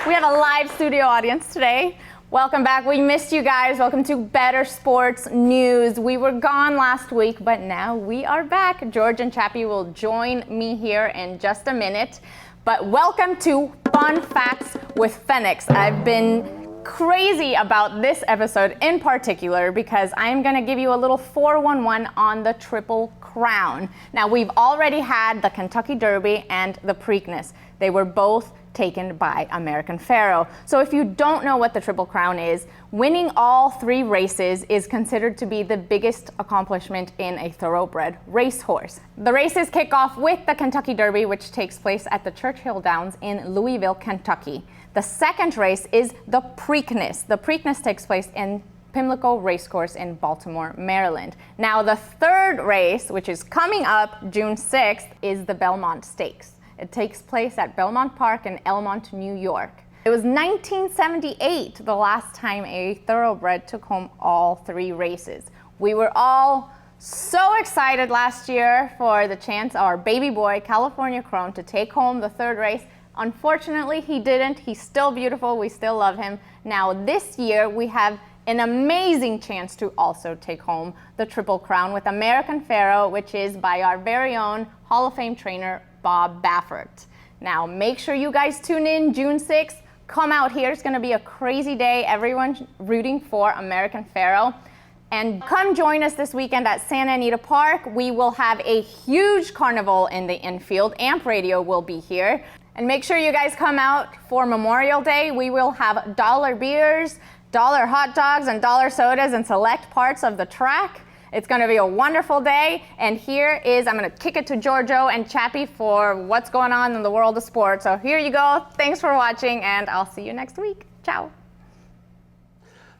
We have a live studio audience today. Welcome back. We missed you guys. Welcome to Better Sports News. We were gone last week, but now we are back. George and Chappie will join me here in just a minute. But welcome to Fun Facts with Phoenix. I've been crazy about this episode in particular because I'm going to give you a little 411 on the Triple Crown. Now, we've already had the Kentucky Derby and the Preakness. They were both taken by American Pharoah. So if you don't know what the Triple Crown is, winning all three races is considered to be the biggest accomplishment in a thoroughbred racehorse. The races kick off with the Kentucky Derby, which takes place at the Churchill Downs in Louisville, Kentucky. The second race is the Preakness. The Preakness takes place in Pimlico Racecourse in Baltimore, Maryland. Now, the third race, which is coming up June 6th, is the Belmont Stakes. It takes place at Belmont Park in Elmont, New York. It was 1978 the last time a thoroughbred took home all three races. We were all so excited last year for the chance our baby boy, California Chrome, to take home the third race. Unfortunately, he didn't. He's still beautiful. We still love him. Now, this year, we have an amazing chance to also take home the Triple Crown with American Pharoah, which is by our very own Hall of Fame trainer, Bob Baffert. Now, make sure you guys tune in June 6th. Come out here. It's going to be a crazy day. Everyone's rooting for American Pharoah. And come join us this weekend at Santa Anita Park. We will have a huge carnival in the infield. Amp Radio will be here. And make sure you guys come out for Memorial Day. We will have dollar beers, dollar hot dogs, and dollar sodas in select parts of the track. It's going to be a wonderful day. And here is, I'm going to kick it to Giorgio and Chappie for what's going on in the world of sports. So here you go. Thanks for watching, and I'll see you next week. Ciao.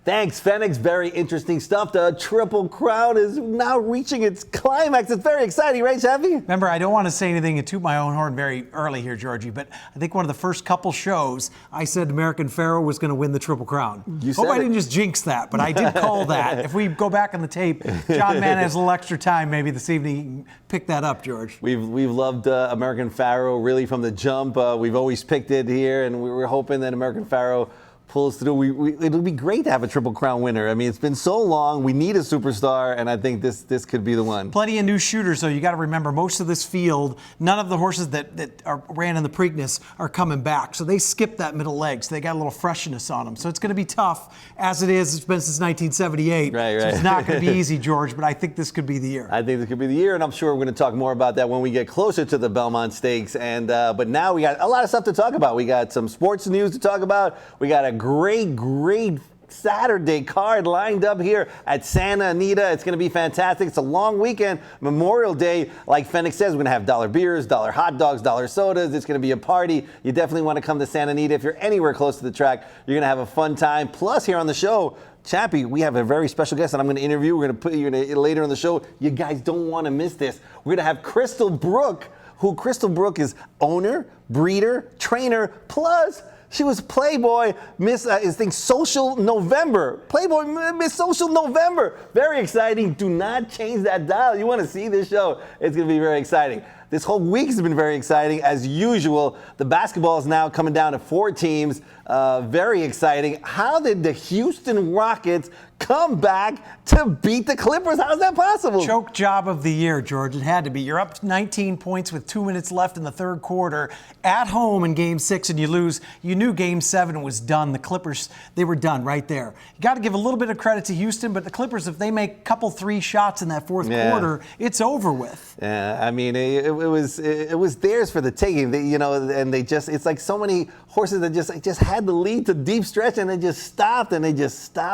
Thanks, Phoenix. Very interesting stuff. The Triple Crown is now reaching its climax. It's very exciting, right, Chappie? Remember, I don't want to say anything and toot my own horn very early here, Georgie, but I think one of the first couple shows, I said American Pharoah was going to win the Triple Crown. You said Hope I it. didn't just jinx that, but I did call that. If we go back on the tape, John Mann has a little extra time maybe this evening. You can pick that up, George. We've loved American Pharoah really from the jump. We've always picked it here, and we were hoping that American Pharoah pulls through. It'll be great to have a Triple Crown winner. I mean, it's been so long. We need a superstar, and I think this could be the one. Plenty of new shooters, though. You got to remember, most of this field, none of the horses that ran in the Preakness are coming back. So they skipped that middle leg, so they got a little freshness on them. So it's going to be tough, as it is. It's been since 1978. Right. So it's not going to be easy, George, but I think this could be the year. I think this could be the year, and I'm sure we're going to talk more about that when we get closer to the Belmont Stakes. And but now we got a lot of stuff to talk about. We got some sports news to talk about. We got a great Saturday card lined up here at Santa Anita. It's going to be fantastic. It's a long weekend. Memorial Day, like Phoenix says, we're going to have dollar beers, dollar hot dogs, dollar sodas. It's going to be a party. You definitely want to come to Santa Anita. If you're anywhere close to the track, you're going to have a fun time. Plus, here on the show, Chappie, we have a very special guest that I'm going to interview. We're going to put you in later in the show. You guys don't want to miss this. We're going to have Crystal Brooke, who Crystal Brooke is owner, breeder, trainer, plus she was Playboy Miss Social November. Playboy Miss Social November. Very exciting. Do not change that dial. You want to see this show. It's going to be very exciting. This whole week has been very exciting. As usual, the basketball is now coming down to 4 teams. Very exciting. How did the Houston Rockets come back to beat the Clippers? How is that possible? Choke job of the year, George. It had to be. You're up 19 points with 2 minutes left in the third quarter at home in Game 6 and you lose. You knew Game 7 was done. The Clippers, they were done right there. You got to give a little bit of credit to Houston, but the Clippers, if they make a couple 3 shots in that fourth quarter, it's over with. Yeah, I mean, it was theirs for the taking. And they just, it's like so many horses that just had the lead to deep stretch and they just stopped.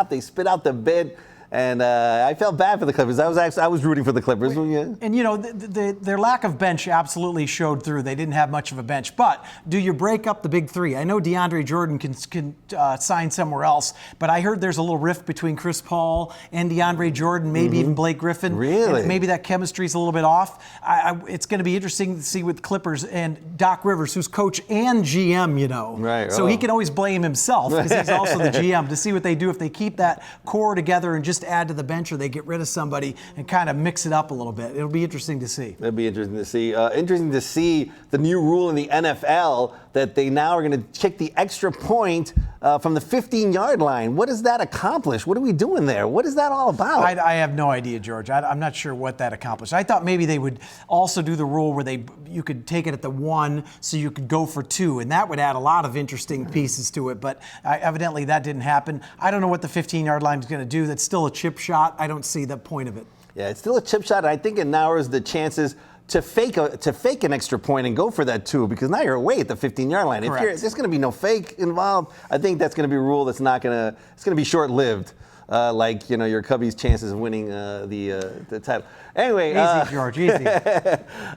They spit out the bid. And I felt bad for the Clippers. I was rooting for the Clippers. Yeah. And, you know, their lack of bench absolutely showed through. They didn't have much of a bench. But do you break up the big 3? I know DeAndre Jordan can sign somewhere else, but I heard there's a little rift between Chris Paul and DeAndre Jordan, maybe even Blake Griffin. Really? And maybe that chemistry's a little bit off. It's going to be interesting to see with Clippers and Doc Rivers, who's coach and GM, you know. Right. So he can always blame himself because he's also the GM, to see what they do if they keep that core together and just to add to the bench or they get rid of somebody and kind of mix it up a little bit. It'll be interesting to see. That'd be interesting to see. Interesting to see the new rule in the NFL that they now are going to kick the extra point from the 15-yard line. What does that accomplish? What are we doing there? What is that all about? I have no idea, George. I'm not sure what that accomplished. I thought maybe they would also do the rule where you could take it at the 1 so you could go for 2, and that would add a lot of interesting pieces to it, but evidently that didn't happen. I don't know what the 15-yard line is going to do. That's still a chip shot. I don't see the point of it. Yeah, it's still a chip shot. I think it narrows the chances to fake an extra point and go for that 2, because now you're away at the 15-yard line. Correct. If there's going to be no fake involved, I think that's going to be a rule that's not going to. It's going to be short-lived, like your Cubbies' chances of winning the title. Anyway, Easy, George, easy. All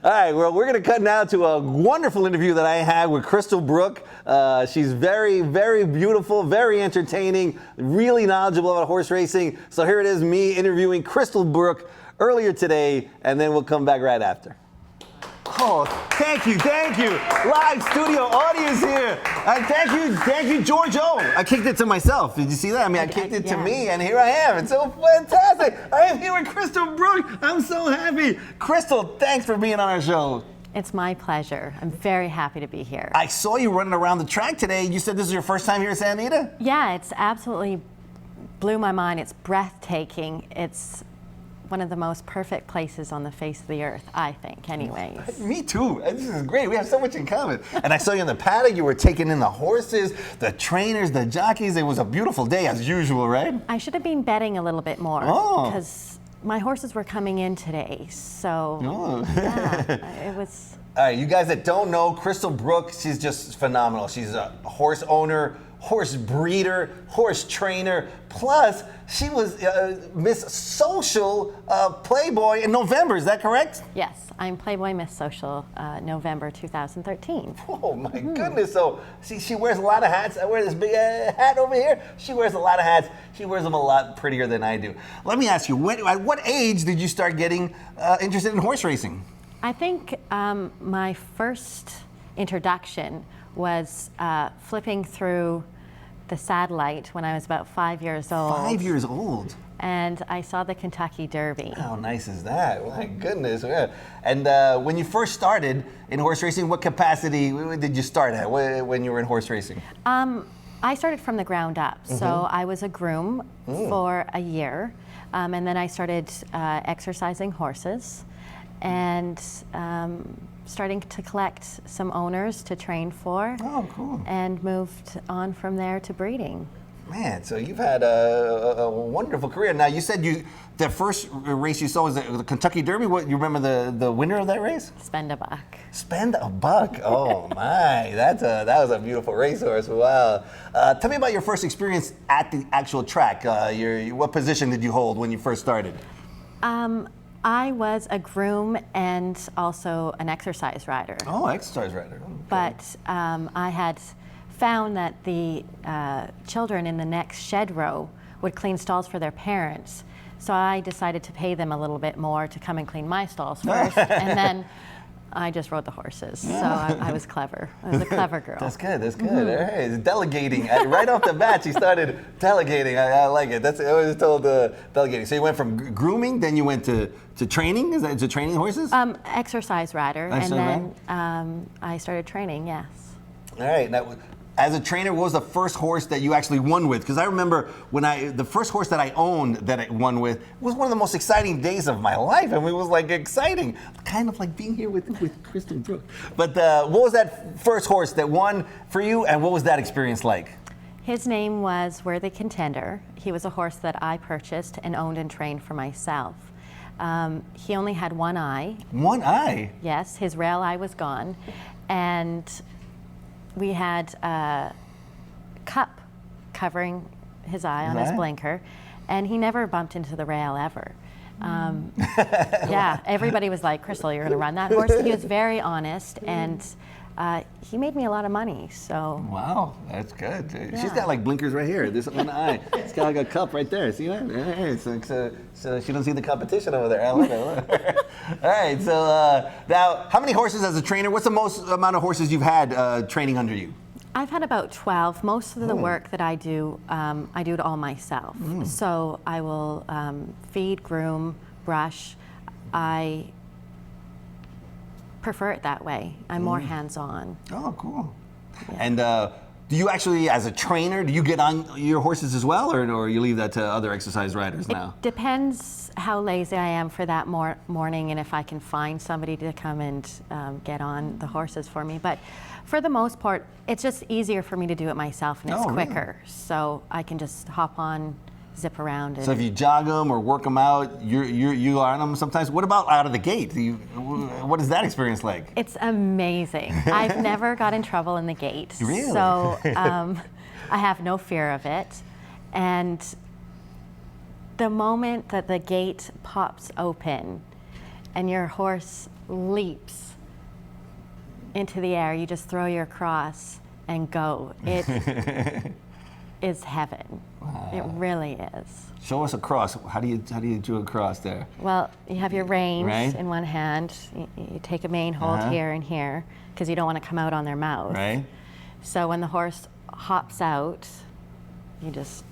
right, well, we're going to cut now to a wonderful interview that I had with Crystal Brooke. She's very, very beautiful, very entertaining, really knowledgeable about horse racing. So here it is, me interviewing Crystal Brooke earlier today, and then we'll come back right after. Oh, thank you. Live studio audience here. Thank you, George O. I kicked it to myself. Did you see that? I mean, I kicked it to me, and here I am. It's so fantastic. I am here with Crystal Brooke. I'm so happy. Crystal, thanks for being on our show. It's my pleasure. I'm very happy to be here. I saw you running around the track today. You said this is your first time here at Santa Anita? Yeah, it's absolutely blew my mind. It's breathtaking. It's one of the most perfect places on the face of the earth, I think, anyways. Me too. This is great. We have so much in common. And I saw you in the paddock. You were taking in the horses, the trainers, the jockeys. It was a beautiful day as usual, right? I should have been betting a little bit more because my horses were coming in today. So, yeah, it was. All right, you guys that don't know, Crystal Brooke, she's just phenomenal. She's a horse owner, horse breeder, horse trainer. Plus, she was Miss Social Playboy in November. Is that correct? Yes, I'm Playboy Miss Social, November 2013. Oh my goodness! So she wears a lot of hats. I wear this big hat over here. She wears a lot of hats. She wears them a lot prettier than I do. Let me ask you, at what age did you start getting interested in horse racing? I think my first introduction was flipping through the satellite when I was about 5 years old. 5 years old? And I saw the Kentucky Derby. How nice is that? My goodness. Yeah. And when you first started in horse racing, what capacity did you start at when you were in horse racing? I started from the ground up. So I was a groom for a year. And then I started exercising horses and starting to collect some owners to train for. Oh, cool. And moved on from there to breeding. Man, so you've had a wonderful career. Now, you said the first race you saw was the Kentucky Derby. What, you remember the winner of that race? Spend a buck. Spend a buck. Oh my, that was a beautiful racehorse. Wow. Tell me about your first experience at the actual track. What position did you hold when you first started? I was a groom and also an exercise rider. Oh, exercise rider. Okay. But I had found that the children in the next shed row would clean stalls for their parents. So I decided to pay them a little bit more to come and clean my stalls first. And then I just rode the horses. So I was clever. I was a clever girl. That's good. All right. Delegating. Right off the bat, she started delegating. I like it. I was told delegating. So you went from grooming, then you went to training? Is it training horses? Exercise rider. And then I started training, yes. All right. Now, as a trainer, what was the first horse that you actually won with? Because I remember the first horse that I owned that I won with was one of the most exciting days of my life. I mean, it was like exciting, kind of like being here with Crystal Brooke. But what was that first horse that won for you, and what was that experience like? His name was Worthy Contender. He was a horse that I purchased and owned and trained for myself. He only had one eye. One eye? Yes, his rail eye was gone. And we had a cup covering his eye on his blinker, and he never bumped into the rail ever. Yeah, everybody was like, Crystal, you're gonna run that horse? He was very honest, and he made me a lot of money, so. Wow, that's good. Yeah. She's got like blinkers right here, this one eye. It's got like a cup right there, see that? Hey, so she doesn't see the competition over there. I love it. All right, so now, how many horses as a trainer? What's the most amount of horses you've had training under you? I've had about 12. Most of the work that I do it all myself. So I will feed, groom, brush. I prefer it that way. I'm more hands-on. Oh, cool. Yeah. And do you actually, as a trainer, do you get on your horses as well, or you leave that to other exercise riders now? It depends how lazy I am for that morning and if I can find somebody to come and get on the horses for me. But for the most part, it's just easier for me to do it myself, and it's quicker. Really? So I can just hop on, zip around. So if you jog them or work them out, you are on them sometimes. What about out of the gate? What is that experience like? It's amazing. I've never got in trouble in the gate. Really? So I have no fear of it. And the moment that the gate pops open and your horse leaps into the air, you just throw your cross and go. It is heaven. Wow. It really is. Show us a cross. How do you do a cross there? Well, you have your reins in one hand. You take a mane hold here and here because you don't want to come out on their mouth. Right. So when the horse hops out, you just.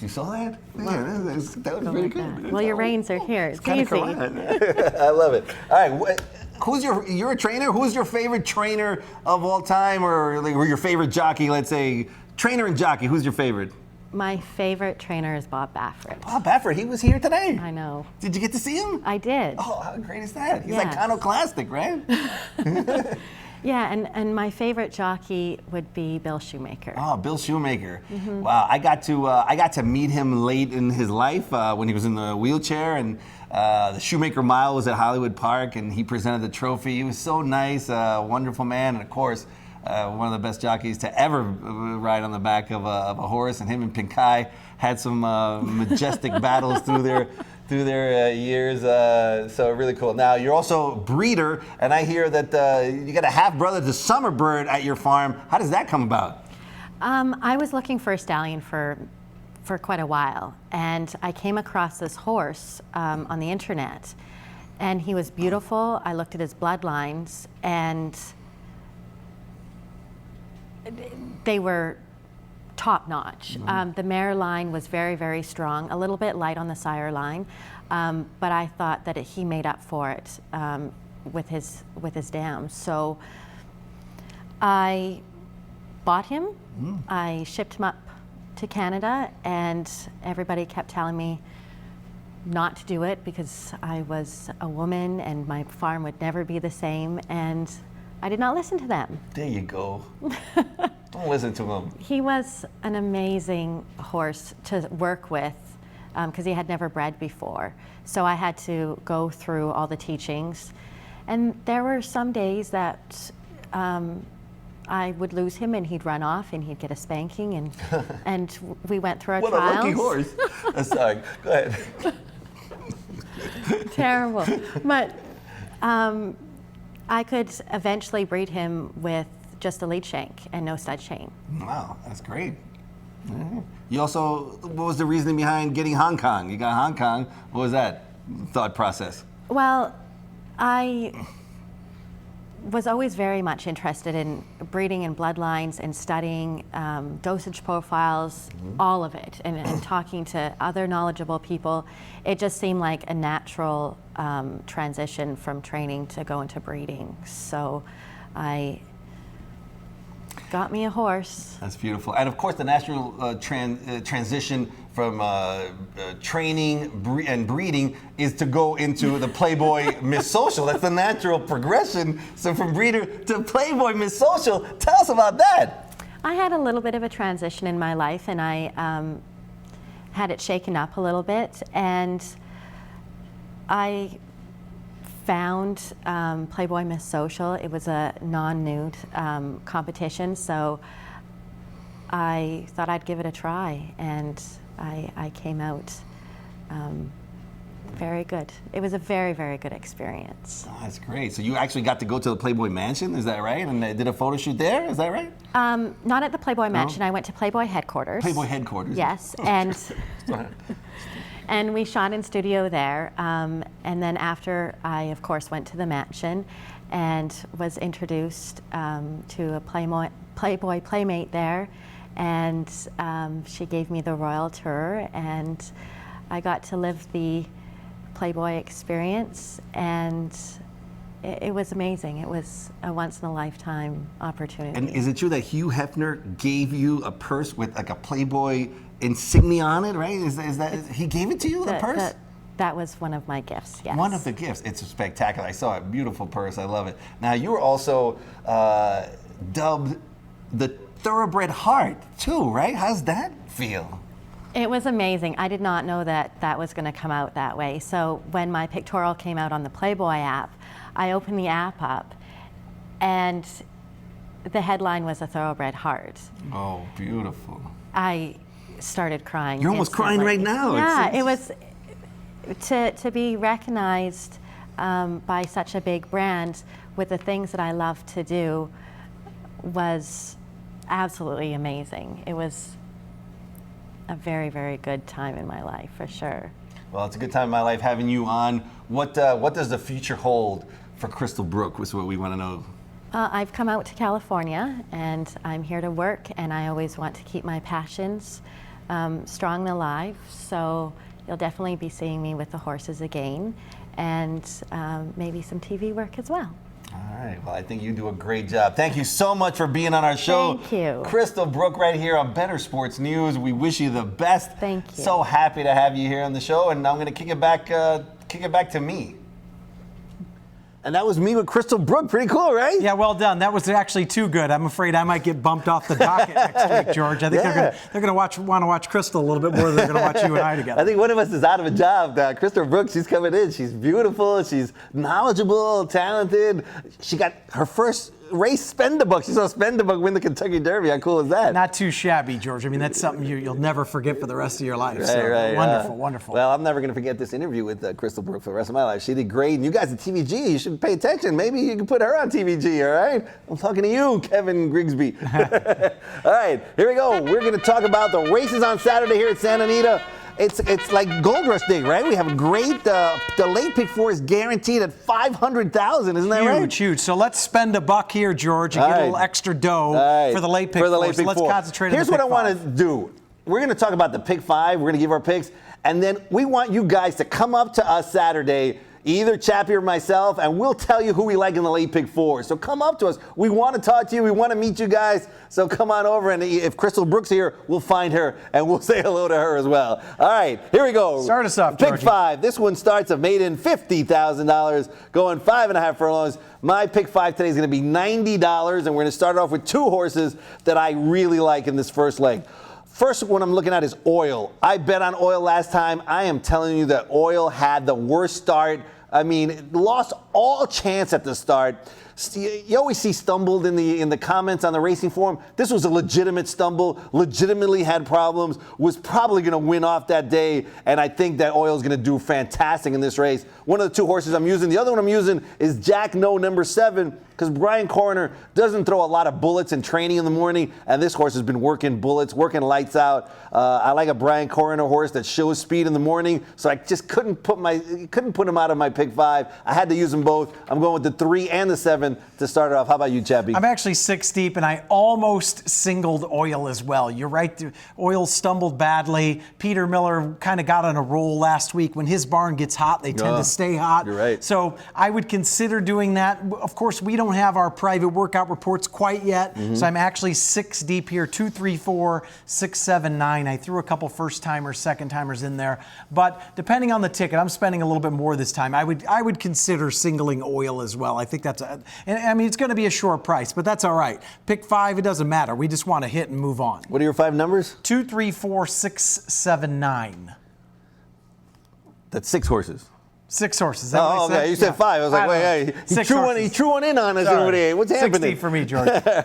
You saw that? Yeah, that was very good. Well, your reins are here. It's easy. I love it. All right. You're a trainer? Who's your favorite trainer of all time, or your favorite jockey? Let's say trainer and jockey. Who's your favorite? My favorite trainer is Bob Baffert. Bob Baffert, he was here today. I know. Did you get to see him? I did. Oh, how great is that? He's iconoclastic, right? Yeah, and my favorite jockey would be Bill Shoemaker. Oh, Bill Shoemaker. Mm-hmm. Wow, I got to meet him late in his life when he was in the wheelchair, and the Shoemaker Mile was at Hollywood Park, and he presented the trophy. He was so nice, wonderful man, and of course, one of the best jockeys to ever ride on the back of a horse. And him and Pinkai had some majestic battles through their years. So really cool. Now you're also a breeder, and I hear that you got a half brother to Summerbird at your farm. How does that come about? I was looking for a stallion for quite a while, and I came across this horse on the internet, and he was beautiful. I looked at his bloodlines, and they were top notch. The mare line was very, very strong, a little bit light on the sire line, but I thought that he made up for it with his dams. So I bought him. I shipped him up to Canada, and everybody kept telling me not to do it because I was a woman and my farm would never be the same, and I did not listen to them. There you go. Don't listen to him. He was an amazing horse to work with because he had never bred before. So I had to go through all the teachings. And there were some days that I would lose him and he'd run off and he'd get a spanking, and we went through our what trials. What a lucky horse. Sorry, go ahead. Terrible. But I could eventually breed him with just a lead shank and no stud chain. Wow, that's great. Mm-hmm. You also, what was the reasoning behind getting Hong Kong? You got Hong Kong. What was that thought process? Well, I was always very much interested in breeding and bloodlines and studying dosage profiles, all of it, and talking to other knowledgeable people. It just seemed like a natural transition from training to go into breeding. So I got me a horse. That's beautiful. And of course, the natural transition from training and breeding is to go into the Playboy Miss Social. That's the natural progression. So from breeder to Playboy Miss Social, tell us about that. I had a little bit of a transition in my life, and I had it shaken up a little bit, and I found Playboy Miss Social. It was a non-nude competition, so I thought I'd give it a try, and I came out very good. It was a very, very good experience. Oh, that's great. So you actually got to go to the Playboy Mansion, is that right? And they did a photo shoot there, is that right? Not at the Playboy Mansion. I went to Playboy headquarters. Playboy headquarters? Yes, and and we shot in studio there. And then after, I, of course, went to the mansion, and was introduced to a Playboy Playmate there, and she gave me the royal tour, and I got to live the Playboy experience, and it was amazing. It was a once-in-a-lifetime opportunity. And is it true that Hugh Hefner gave you a purse with like a Playboy insignia on it, right? Is that he gave it to you, the purse? That was one of my gifts, yes. One of the gifts. It's spectacular. I saw it. Beautiful purse. I love it. Now, you were also dubbed the Thoroughbred Heart, too, right? How's that feel? It was amazing. I did not know that that was going to come out that way. So when my pictorial came out on the Playboy app, I opened the app up, and the headline was a Thoroughbred Heart. Oh, beautiful. I started crying. You're almost instantly. crying right now. Yeah, it was to be recognized by such a big brand with the things that I love to do was absolutely amazing. It was a very, very good time in my life, for sure. Well, it's a good time in my life having you on. What does the future hold for Crystal Brook? Is what we want to know. I've come out to California, and I'm here to work, and I always want to keep my passions strong and alive. So you'll definitely be seeing me with the horses again, and maybe some TV work as well. All right. Well, I think you do a great job. Thank you so much for being on our show. Thank you. Crystal Brooke right here on Better Sports News. We wish you the best. Thank you. So happy to have you here on the show, and I'm going to kick it back to me. And that was me with Crystal Brooke. Pretty cool, right? Yeah, well done. That was actually too good. I'm afraid I might get bumped off the docket next week, George. I think they're going to want to watch Crystal a little bit more than they're going to watch you and I together. I think one of us is out of a job. Crystal Brooke, she's coming in. She's beautiful. She's knowledgeable, talented. She got her first race spend-a-buck. She saw spend-a-buck win the Kentucky Derby. How cool is that? Not too shabby, George. I mean, that's something you'll never forget for the rest of your life. Right. Wonderful, wonderful. Well, I'm never going to forget this interview with Crystal Brooke for the rest of my life. She did great. And you guys at TVG, you should pay attention. Maybe you can put her on TVG, all right? I'm talking to you, Kevin Grigsby. All right, here we go. We're going to talk about the races on Saturday here at Santa Anita. It's like Gold Rush Day, right? We have a great, the late pick four is guaranteed at $500,000, isn't that right? Huge. So let's spend $1 here, George, and get a little extra dough for the late pick four. So let's concentrate on the Here's what I want to do. We're going to talk about the pick five. We're going to give our picks. And then we want you guys to come up to us Saturday, either Chappie or myself, and we'll tell you who we like in the late pick four. So come up to us. We want to talk to you. We want to meet you guys. So come on over, and if Crystal Brooke's here, we'll find her, and we'll say hello to her as well. All right, here we go. Start us off, Pick Georgie. five. This one starts at maiden $50,000, going 5.5 furlongs. My pick five today is going to be $90, and we're going to start off with two horses that I really like in this first leg. First one I'm looking at is Oil. I bet on Oil last time. I am telling you that Oil had the worst start. I mean, lost all chance at the start. You always see stumbled in the comments on the racing forum. This was a legitimate stumble, legitimately had problems, was probably going to win off that day, and I think that Oil is going to do fantastic in this race. One of the two horses I'm using. The other one I'm using is Jack No, number 7, because Brian Coroner doesn't throw a lot of bullets in training in the morning, and this horse has been working bullets, working lights out. I like a Brian Coroner horse that shows speed in the morning, so I just couldn't put him out of my pick five. I had to use them both. I'm going with the 3 and the 7 to start it off. How about you, Chappie? I'm actually 6 deep, and I almost singled Oil as well. You're right. Oil stumbled badly. Peter Miller kind of got on a roll last week. When his barn gets hot, they tend to stay hot. You're right. So I would consider doing that. Of course, we don't have our private workout reports quite yet, so I'm actually 6 deep here, 2, 3, 4, 6, 7, 9. I threw a couple first-timers, second-timers in there. But depending on the ticket, I'm spending a little bit more this time. I would consider singling Oil as well. I think I mean, it's going to be a short price, but that's all right. Pick 5, it doesn't matter. We just want to hit and move on. What are your 5 numbers? 2, 3, 4, 6, 7, 9. That's 6 horses. 6 horses. Oh, okay. You said 5. I was like, wait, he threw one in on us over there. What's happening? 60 for me, George. All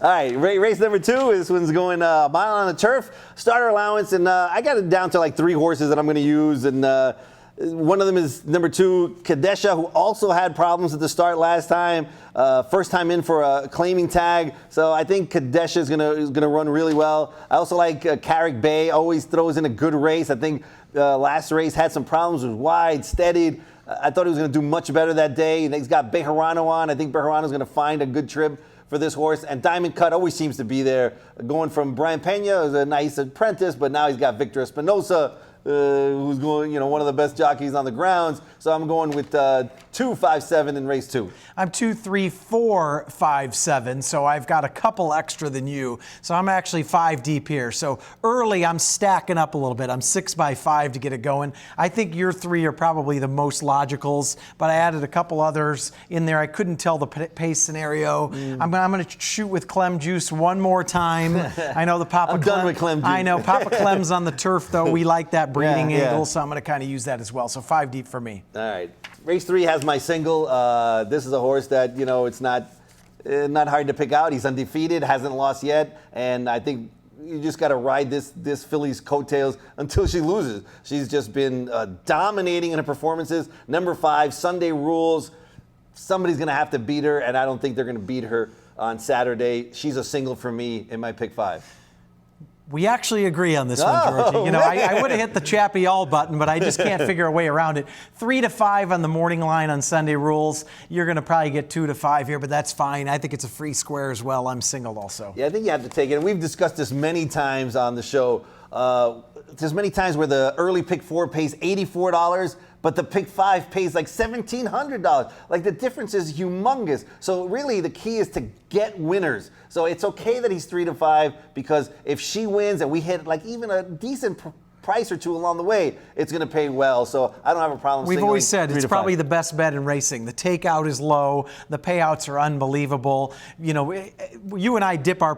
right. Race number 2. This one's going a mile on the turf. Starter allowance, and I got it down to like 3 horses that I'm going to use, and one of them is number 2, Kadesha, who also had problems at the start last time. First time in for a claiming tag. So I think Kadesha is gonna run really well. I also like Carrick Bay, always throws in a good race. I think last race had some problems, was wide, steadied. I thought he was going to do much better that day. He's got Bejarano on. I think Bejarano's going to find a good trip for this horse. And Diamond Cut always seems to be there. Going from Brian Pena, who's a nice apprentice, but now he's got Victor Espinosa, who's going, one of the best jockeys on the grounds. So I'm going with 2, 5, 7 in race 2. I'm 2, 3, 4, 5, 7. So I've got a couple extra than you. So I'm actually 5 deep here. So early, I'm stacking up a little bit. I'm 6 by 5 to get it going. I think your 3 are probably the most logicals, but I added a couple others in there. I couldn't tell the pace scenario. I'm going to shoot with Clem Juice one more time. I know the Papa I'm done with Clem Juice. I know Papa Clem's on the turf, though. We like that breeding Yeah. angle, so I'm going to kind of use that as well. So 5 deep for me. All right. Race 3 has my single. This is a horse that, it's not hard to pick out. He's undefeated, hasn't lost yet, and I think you just got to ride this filly's coattails until she loses. She's just been dominating in her performances. Number 5, Sunday Rules. Somebody's going to have to beat her, and I don't think they're going to beat her on Saturday. She's a single for me in my pick 5. We actually agree on this one, Georgie. I would have hit the Chappie all button, but I just can't figure a way around it. 3 to 5 on the morning line on Sunday Rules. You're going to probably get 2 to 5 here, but that's fine. I think it's a free square as well. I'm singled also. Yeah, I think you have to take it. And we've discussed this many times on the show. There's many times where the early pick 4 pays $84, but the pick 5 pays like $1,700. Like, the difference is humongous. So really the key is to get winners. So it's okay that he's 3 to 5, because if she wins and we hit like even a decent price or two along the way, it's going to pay well. So I don't have a problem. We've always said it's probably the best bet in racing. The takeout is low. The payouts are unbelievable. You and I dip our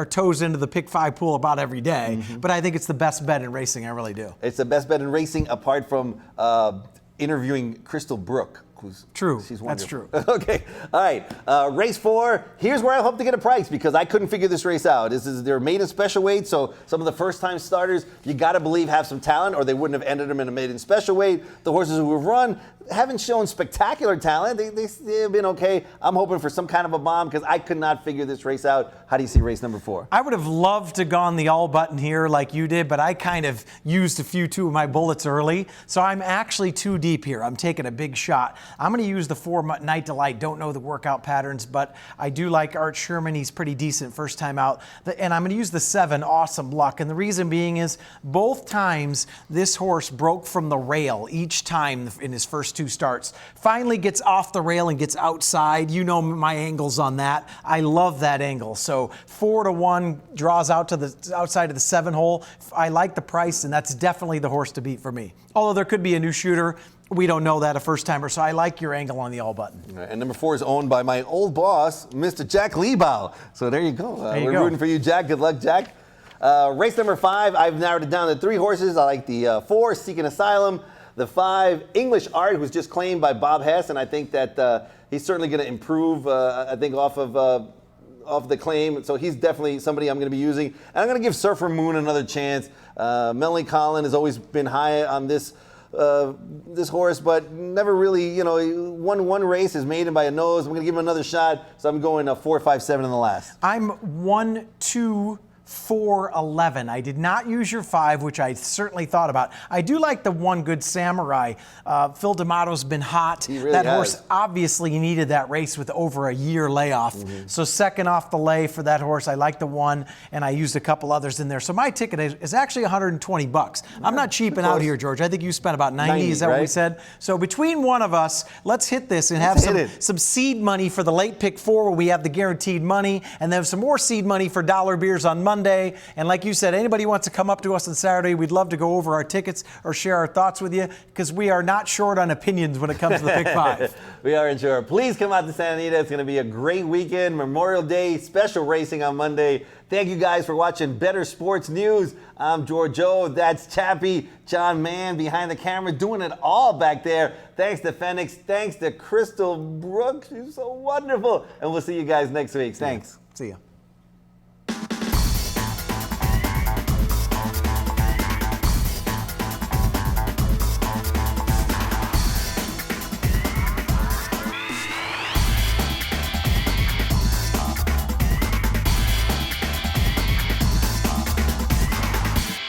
toes into the pick 5 pool about every day, but I think it's the best bet in racing. I really do. It's the best bet in racing, apart from interviewing Crystal Brooke. True. She's That's wonderful. true. Okay. All right. Race 4. Here's where I hope to get a price, because I couldn't figure this race out. This is their maiden special weight, so some of the first-time starters, you got to believe, have some talent, or they wouldn't have entered them in a maiden special weight. The horses who have run haven't shown spectacular talent. They've been okay. I'm hoping for some kind of a bomb, because I could not figure this race out. How do you see race number 4? I would have loved to gone the all button here like you did, but I kind of used two of my bullets early. So I'm actually 2 deep here. I'm taking a big shot. I'm going to use the 4 Night Delight. Don't know the workout patterns, but I do like Art Sherman. He's pretty decent first time out. And I'm going to use the 7 Awesome Luck. And the reason being is both times this horse broke from the rail each time in his first 2 starts. Finally gets off the rail and gets outside. You know my angles on that. I love that angle. So 4 to 1 draws out to the outside of the 7 hole. I like the price, and that's definitely the horse to beat for me. Although there could be a new shooter. We don't know that a first timer, so I like your angle on the all button. Right, and number 4 is owned by my old boss, Mr. Jack Liebau. So there you go. We're rooting for you, Jack. Good luck, Jack. Race number 5, I've narrowed it down to 3 horses. I like the 4, Seeking Asylum, the 5, English Art, who's just claimed by Bob Hess, and I think that he's certainly going to improve, I think, off the claim. So he's definitely somebody I'm going to be using. And I'm going to give Surfer Moon another chance. Melanie Collin has always been high on this horse, but never really, won one race, is maiden by a nose. I'm going to give him another shot, so I'm going 4, 5, 7 in the last. I'm 1, 2, 4, 11. I did not use your 5, which I certainly thought about. I do like the 1 Good Samurai. Phil D'Amato's been hot. He really that has. horse obviously needed that race with over a year layoff. So second off the lay for that horse. I like the 1, and I used a couple others in there. So my ticket is actually $120. I'm not cheaping out here, George. I think you spent about 90. Is that what we said? So between one of us, let's hit this and have some seed money for the late pick 4, where we have the guaranteed money, and then some more seed money for dollar beers on Monday. And like you said, anybody wants to come up to us on Saturday, we'd love to go over our tickets or share our thoughts with you, because we are not short on opinions when it comes to the pick 5. We aren't sure. Please come out to Santa Anita. It's going to be a great weekend. Memorial Day, special racing on Monday. Thank you guys for watching Better Sports News. I'm George O. That's Chappie, John Mann behind the camera, doing it all back there. Thanks to Phoenix. Thanks to Crystal Brooke. She's so wonderful. And we'll see you guys next week. Thanks. See ya.